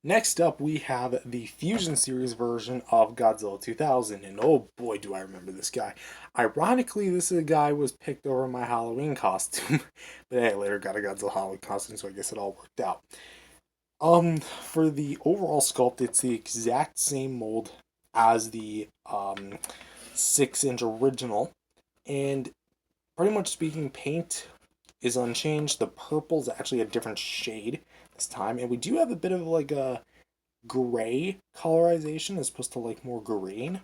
Next up, we have the Fusion Series version of Godzilla 2000, and oh boy, do I remember this guy. Ironically, this is a guy who was picked over my Halloween costume, but hey, I later got a Godzilla Halloween costume, so I guess it all worked out. For the overall sculpt, it's the exact same mold as the 6-inch original, and pretty much speaking, paint is unchanged. The purple is actually a different shade this time, and we do have a bit of like a gray colorization as opposed to like more green.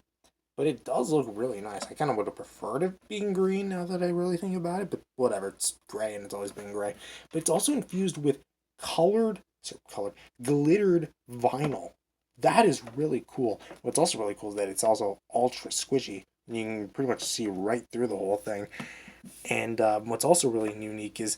But it does look really nice. I kind of would have preferred it being green now that I really think about it, but whatever. It's gray and it's always been gray. But it's also infused with colored, glittered vinyl. That is really cool. What's also really cool is that it's also ultra squishy. You can pretty much see right through the whole thing. And what's also really unique is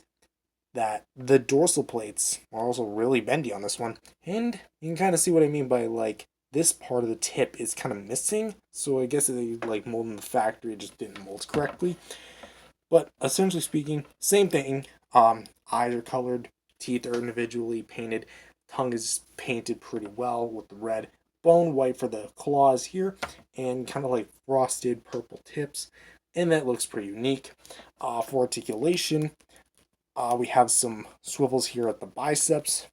that the dorsal plates are also really bendy on this one. And you can kind of see what I mean by like this part of the tip is kind of missing. So I guess they like molded in the factory, it just didn't mold correctly. But essentially speaking, same thing. Eyes are colored, teeth are individually painted, tongue is painted pretty well with the red bone white for the claws here, and kind of like frosted purple tips. And that looks pretty unique. For articulation, we have some swivels here at the biceps,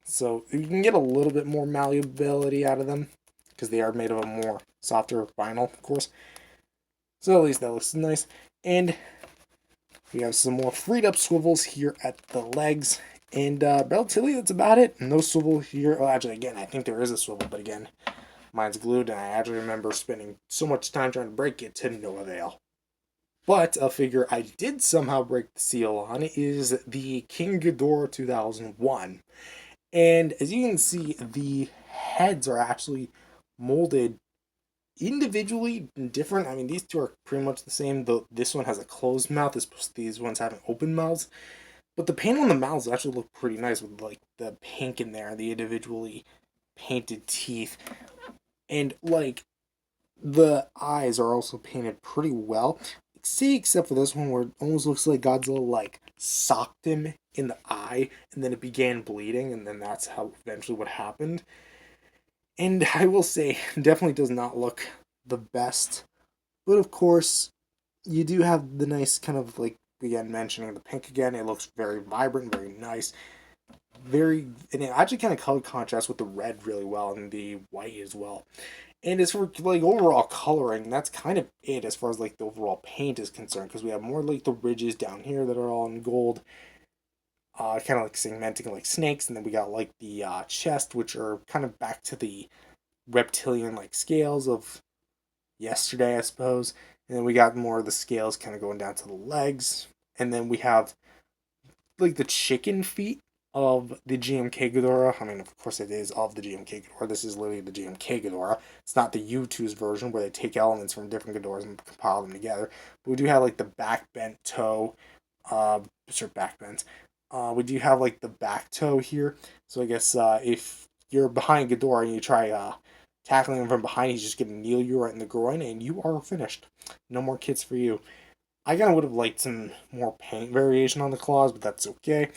so you can get a little bit more malleability out of them because they are made of a more softer vinyl, of course. So at least that looks nice. And we have some more freed up swivels here at the legs. And relatively, that's about it. No swivel here. Oh, actually, again, I think there is a swivel, but again, mine's glued, and I actually remember spending so much time trying to break it to no avail. But a figure I did somehow break the seal on is the King Ghidorah 2001. And as you can see, the heads are actually molded individually different. I mean, these two are pretty much the same, though this one has a closed mouth, these ones have an open mouths. But the paint on the mouths actually look pretty nice with like the pink in there, the individually painted teeth. And like the eyes are also painted pretty well. See, except for this one where it almost looks like Godzilla like socked him in the eye and then it began bleeding, and then that's how eventually what happened. And I will say, definitely does not look the best. But of course, you do have the nice kind of like again mentioning the pink again. It looks very vibrant, very nice, very, and it actually kind of color contrasts with the red really well and the white as well. And as for like overall coloring, that's kind of it as far as like the overall paint is concerned, because we have more like the ridges down here that are all in gold, kind of like segmenting like snakes, and then we got like the chest, which are kind of back to the reptilian like scales of yesterday, I suppose. And then we got more of the scales kind of going down to the legs, and then we have like the chicken feet of the GMK Ghidorah. I mean, of course, it is of the GMK Ghidorah. This is literally the GMK Ghidorah. It's not the U2's version where they take elements from different Ghidorahs and compile them together. But we do have like the back bent toe, sure, back bent. We do have like the back toe here. So I guess if you're behind Ghidorah and you try tackling him from behind, he's just going to kneel you right in the groin, and you are finished. No more kits for you. I kind of would have liked some more paint variation on the claws, but that's okay.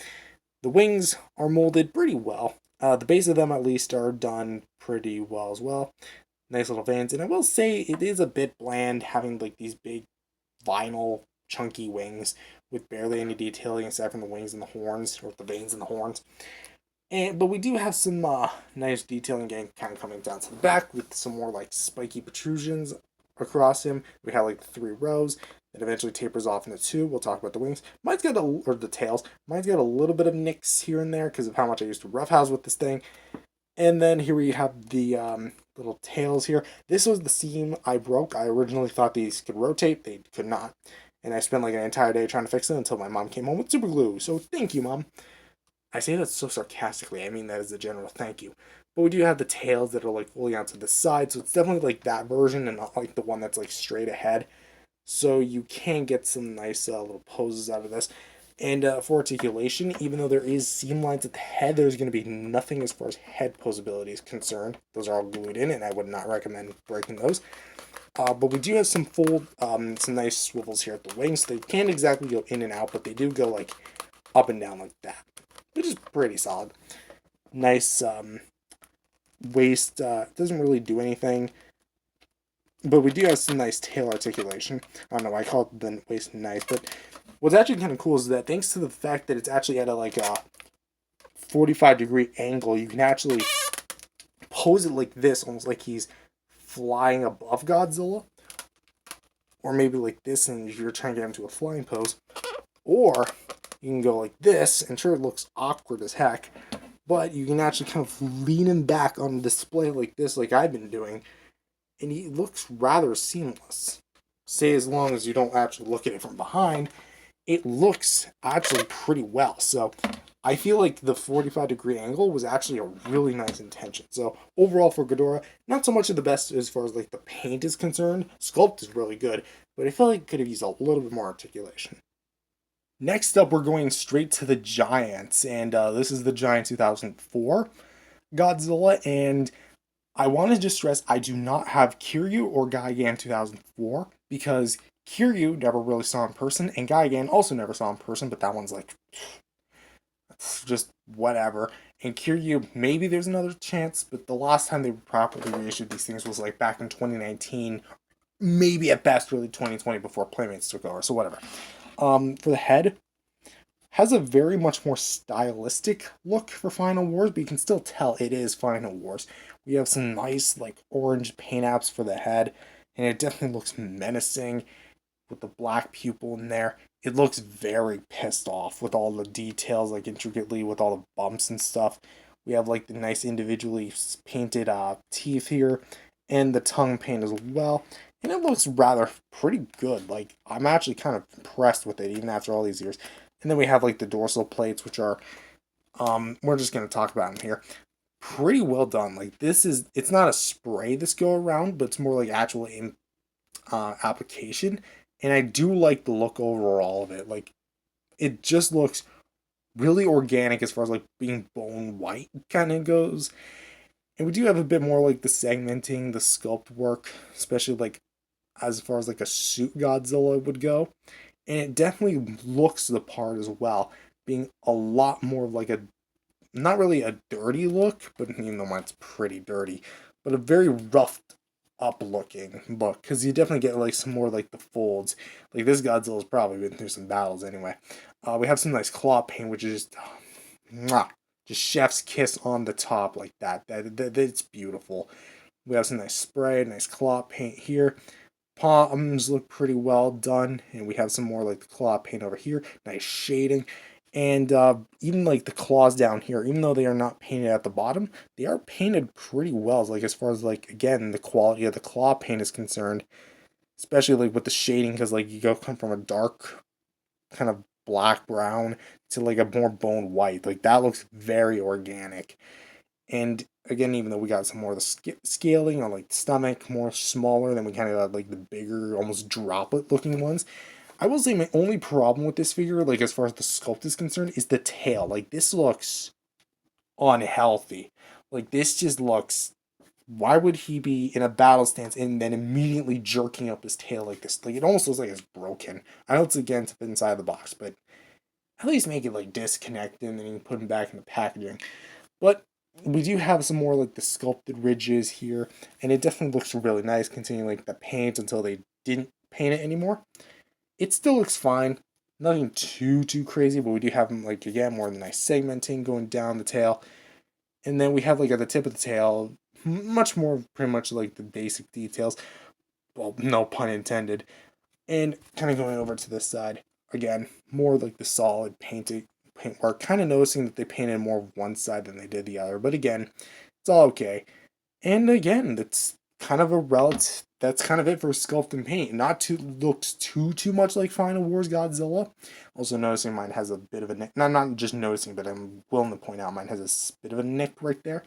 The wings are molded pretty well. The base of them, at least, are done pretty well as well. Nice little veins. And I will say it is a bit bland having like these big vinyl chunky wings with barely any detailing aside from the wings and the horns, or the veins and the horns. But we do have some nice detailing again, kind of coming down to the back with some more like spiky protrusions across him. We have like the 3 rows. It eventually tapers off into 2. We'll talk about the wings. Mine's got or the tails. Mine's got a little bit of nicks here and there because of how much I used to roughhouse with this thing. And then here we have the little tails here. This was the seam I broke. I originally thought these could rotate. They could not. And I spent like an entire day trying to fix it until my mom came home with super glue. So thank you, Mom. I say that so sarcastically. I mean that as a general thank you. But we do have the tails that are like fully onto the side. So it's definitely like that version and not like the one that's like straight ahead. So you can get some nice little poses out of this. And for articulation, even though there is seam lines at the head, there's going to be nothing as far as head posability is concerned. Those are all glued in, and I would not recommend breaking those. But we do have some some nice swivels here at the wings. They can't exactly go in and out, but they do go like up and down like that, which is pretty solid. Nice waist doesn't really do anything, but we do have some nice tail articulation. I don't know why I call it the waist nice, but what's actually kind of cool is that thanks to the fact that it's actually at a like a 45-degree angle, you can actually pose it like this, almost like he's flying above Godzilla, or maybe like this, and you're trying to get him to a flying pose, or you can go like this, and sure, it looks awkward as heck, but you can actually kind of lean him back on display like this, like I've been doing, and he looks rather seamless. Say as long as you don't actually look at it from behind, it looks actually pretty well. So I feel like the 45-degree angle was actually a really nice intention. So overall for Ghidorah, not so much of the best as far as like the paint is concerned. Sculpt is really good, but I feel like it could have used a little bit more articulation. Next up, we're going straight to the Giants, and this is the Giant 2004 Godzilla, and I want to just stress I do not have Kiryu or Gigan 2004 because Kiryu never really saw in person, and Gigan also never saw in person, but that one's like, it's just whatever. And Kiryu, maybe there's another chance, but the last time they properly reissued these things was like back in 2019, maybe at best early 2020 before Playmates took over, so whatever. For the head, has a very much more stylistic look for Final Wars, but you can still tell it is Final Wars. We have some nice like orange paint apps for the head, and it definitely looks menacing with the black pupil in there. It looks very pissed off with all the details, like intricately with all the bumps and stuff. We have like the nice individually painted teeth here, and the tongue paint as well. And it looks rather pretty good. Like I'm actually kind of impressed with it, even after all these years. And then we have like the dorsal plates, which are we're just gonna talk about them here. Pretty well done. Like this is it's not a spray this go around, but it's more like actual application. And I do like the look overall of it. Like it just looks really organic as far as like being bone white kind of goes. And we do have a bit more like the segmenting, the sculpt work, especially like as far as like a suit Godzilla would go. And it definitely looks the part as well, being a lot more of like a not really a dirty look, but even though it's pretty dirty, but a very roughed up looking look, because you definitely get like some more like the folds. Like this Godzilla's probably been through some battles anyway. We have some nice claw paint, which is just mwah, just chef's kiss on the top like that. That's beautiful. We have some nice spray, nice claw paint here. Palms look pretty well done, and we have some more like the claw paint over here. Nice shading. And even like the claws down here, even though they are not painted at the bottom, they are painted pretty well. Like as far as like again the quality of the claw paint is concerned, especially like with the shading, because like you go come from a dark kind of black brown to like a more bone white. Like that looks very organic. And again, even though we got some more of the scaling on like the stomach, more smaller, than we kind of got like the bigger, almost droplet looking ones. I will say my only problem with this figure, like as far as the sculpt is concerned, is the tail. Like this looks unhealthy. Like this just looks. Why would he be in a battle stance and then immediately jerking up his tail like this? Like it almost looks like it's broken. I know it's again to fit inside the box, but at least make it like disconnected and then you can put him back in the packaging. But we do have some more like the sculpted ridges here, and it definitely looks really nice continuing like the paint until they didn't paint it anymore. It still looks fine. Nothing too crazy, but we do have like again more than nice segmenting going down the tail. And then we have like at the tip of the tail, much more pretty much like the basic details. Well, no pun intended. And kind of going over to this side, again, more like the solid paint work. Kind of noticing that they painted more of one side than they did the other. But again, it's all okay. And again, that's kind of a relative. That's kind of it for sculpt and paint. Not too looks too much like Final Wars Godzilla. Also noticing mine has a bit of a nick. Not just noticing, but I'm willing to point out mine has a bit of a nick right there.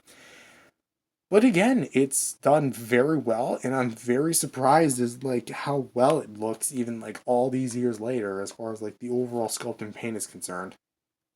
But again, it's done very well, and I'm very surprised as like how well it looks even like all these years later as far as like the overall sculpt and paint is concerned.